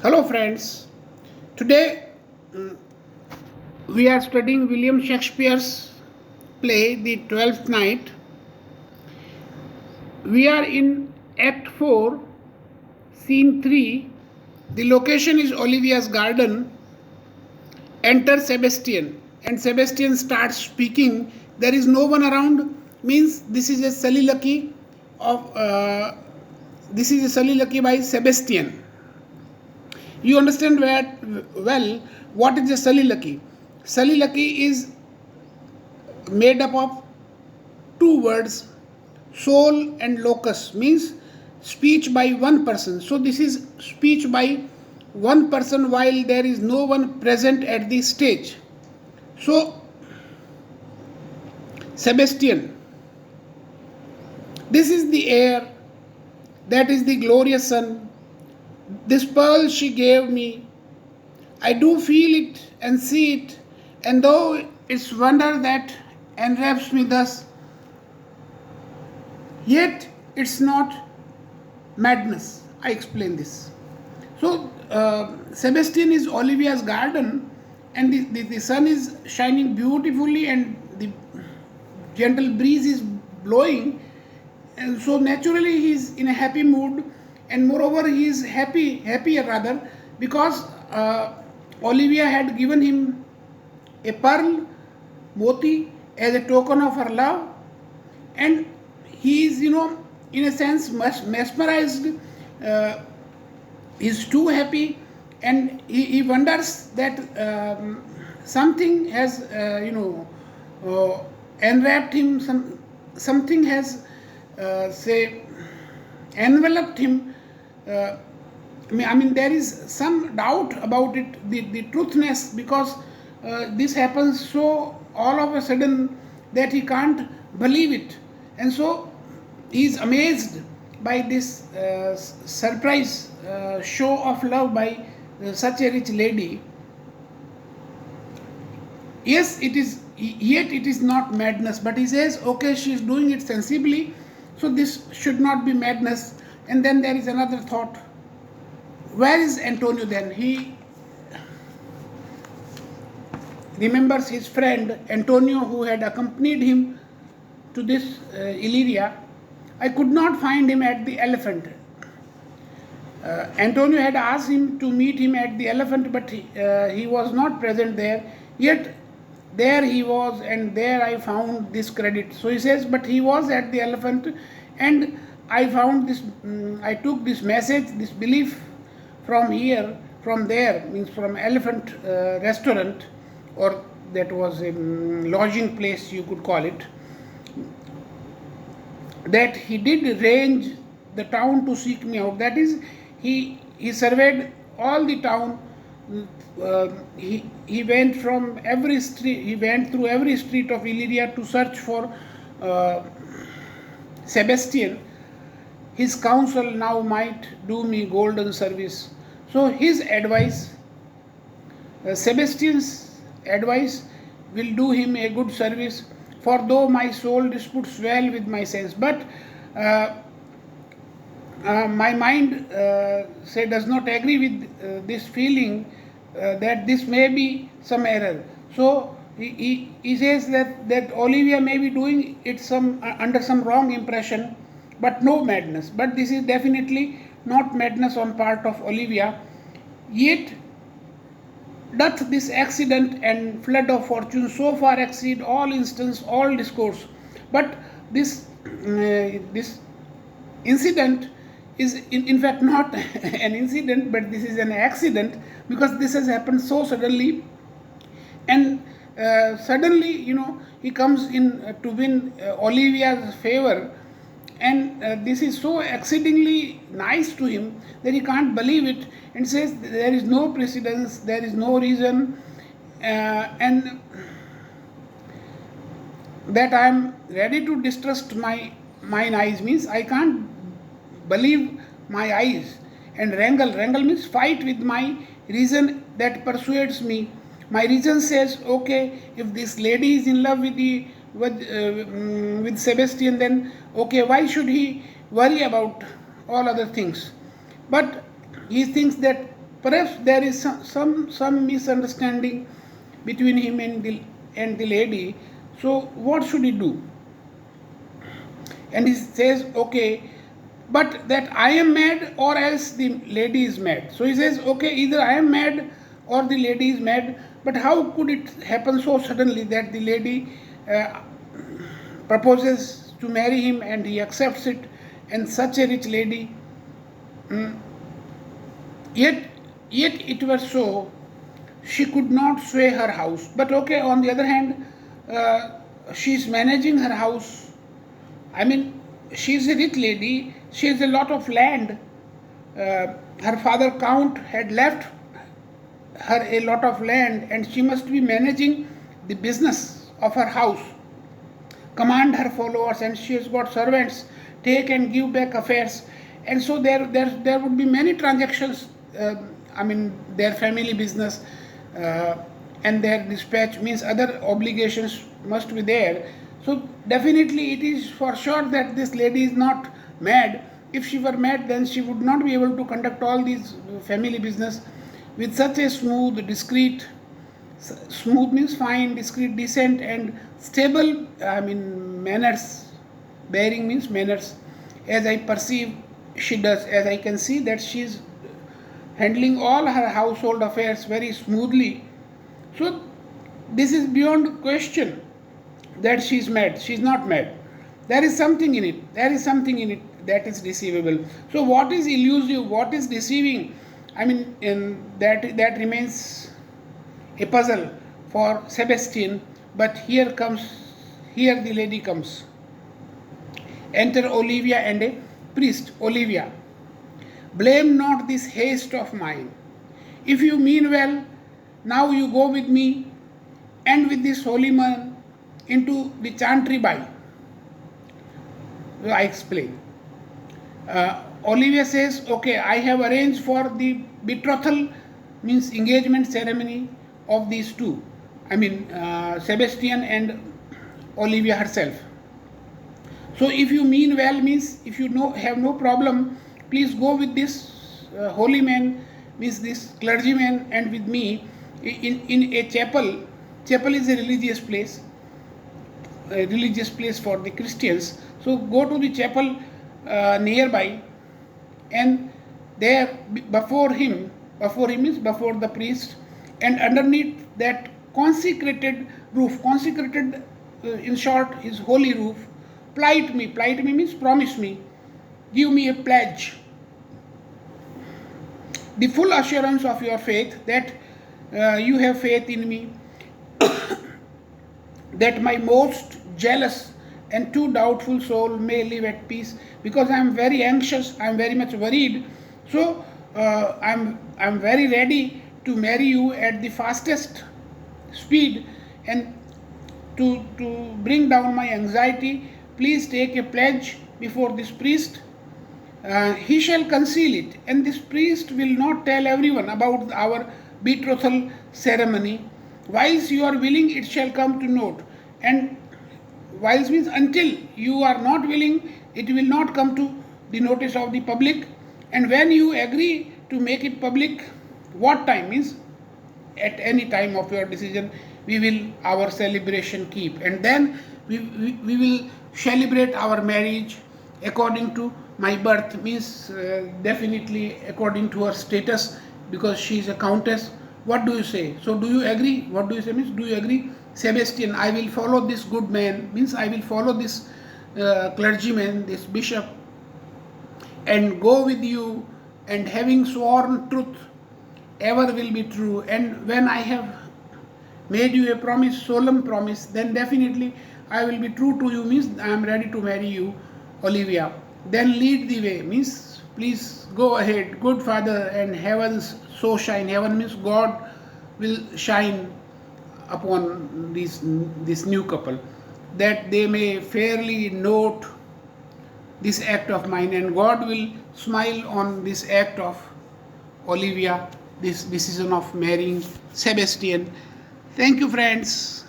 Hello, friends. Today we are studying William Shakespeare's play, The Twelfth Night. We are in Act 4, Scene 3. The location is Olivia's garden. Enter Sebastian, and Sebastian starts speaking. There is no one around. Means this is a soliloquy of this is a soliloquy by Sebastian. You understand well what is a soliloquy. Soliloquy is made up of two words, soul and locus, means speech by one person. So this is speech by one person while there is no one present at the stage. So Sebastian, this is the air, that is the glorious sun, this pearl she gave me, I do feel it and see it, and though it's wonder that enwraps me thus, yet it's not madness. I explain this. So Sebastian is Olivia's garden, and the sun is shining beautifully, and the gentle breeze is blowing, and so naturally he is in a happy mood, and moreover he is happier rather, because Olivia had given him a pearl, moti, as a token of her love, and he is, in a sense mesmerized. Is too happy, and he wonders that something has enwrapped him, something has enveloped him. There is some doubt about it, the truthness, because this happens so all of a sudden that he can't believe it, and so he is amazed by this surprise show of love by such a rich lady. Yes, yet it is not madness, but he says, okay, she is doing it sensibly, so this should not be madness. And then there is another thought. Where is Antonio then? He remembers his friend Antonio, who had accompanied him to this Illyria. I could not find him at the Elephant. Antonio had asked him to meet him at the Elephant, but he was not present there. Yet there he was, and there I found this credit. So he says, but he was at the Elephant, and I found this, I took this message, this belief from there, means from Elephant restaurant, or that was a lodging place, you could call it, that he did range the town to seek me out. That is, he surveyed all the town. He went from every street. He went through every street of Illyria to search for Sebastian. His counsel now might do me golden service. So his advice, Sebastian's advice, will do him a good service. For though my soul disputes well with my sense, but my mind does not agree with this feeling that this may be some error. So he says that Olivia may be doing it under some wrong impression, but no madness. But this is definitely not madness on part of Olivia. Yet doth this accident and flood of fortune so far exceed all instance, all discourse. But this incident is in fact not an incident, but this is an accident, because this has happened so suddenly, and suddenly he comes in to win Olivia's favor, and this is so exceedingly nice to him that he can't believe it, and says there is no precedence, there is no reason, and that I am ready to distrust mine eyes, means I can't believe my eyes, and wrangle means fight with my reason that persuades me. My reason says, okay, if this lady is in love with Sebastian, then okay, why should he worry about all other things? But he thinks that Perhaps there is some misunderstanding between him and the lady. So what should he do? And he says, okay, but that I am mad or else the lady is mad. So he says, okay, either I am mad or the lady is mad. But how could it happen so suddenly that the lady proposes to marry him and he accepts it, and such a rich lady? Yet it was so, she could not sway her house. But okay, on the other hand, she is managing her house. I mean, she is a rich lady, she has a lot of land. Her father Count had left her a lot of land, and she must be managing the business of her house, command her followers, and she has got servants, take and give back affairs. And so there would be many transactions, their family business and their dispatch, means other obligations must be there. So definitely it is for sure that this lady is not mad. If she were mad, then she would not be able to conduct all these family business with such a smooth, discreet, smooth means fine, discreet, decent and stable, manners, bearing means manners, as I perceive she does, as I can see that she is handling all her household affairs very smoothly. So this is beyond question that she is mad. She is not mad. There is something in it. There is something in it that is deceivable. So what is elusive? What is deceiving? That remains a puzzle for Sebastian. But here the lady comes. Enter Olivia and a priest. Olivia, blame not this haste of mine. If you mean well, now you go with me and with this holy man into the chantry by. I explain. Olivia says, okay, I have arranged for the betrothal, means engagement ceremony of these two. Sebastian and Olivia herself. So if you mean well, means if you have no problem, please go with this holy man, means this clergyman, and with me in a chapel. Chapel is a religious place for the Christians. So go to the chapel nearby, and there before him is before the priest, and underneath that consecrated roof, in short, his holy roof, plight me means promise me, give me a pledge, the full assurance of your faith, that you have faith in me, that my most jealous and too doubtful soul may live at peace, because I am very anxious, I am very much worried. So I am very ready to marry you at the fastest speed, and to bring down my anxiety, please take a pledge before this priest. He shall conceal it, and this priest will not tell everyone about our betrothal ceremony. Whilst you are willing, it shall come to note. And whilst means until you are not willing, it will not come to the notice of the public. And when you agree to make it public, what time means at any time of your decision, we will our celebration keep, and then we will celebrate our marriage according to my birth, means definitely according to her status, because she is a countess. What do you say? So do you agree? What do you say means, do you agree? Sebastian, I will follow this good man, means I will follow this clergyman, this bishop, and go with you, and having sworn truth ever will be true. And when I have made you a promise, solemn promise, then definitely I will be true to you, means I am ready to marry you, Olivia. Then lead the way, means please go ahead, good father, and heavens so shine. Heaven means God will shine upon this new couple, that they may fairly note this act of mine, and God will smile on this act of Olivia, this decision of marrying Sebastian. Thank you, friends.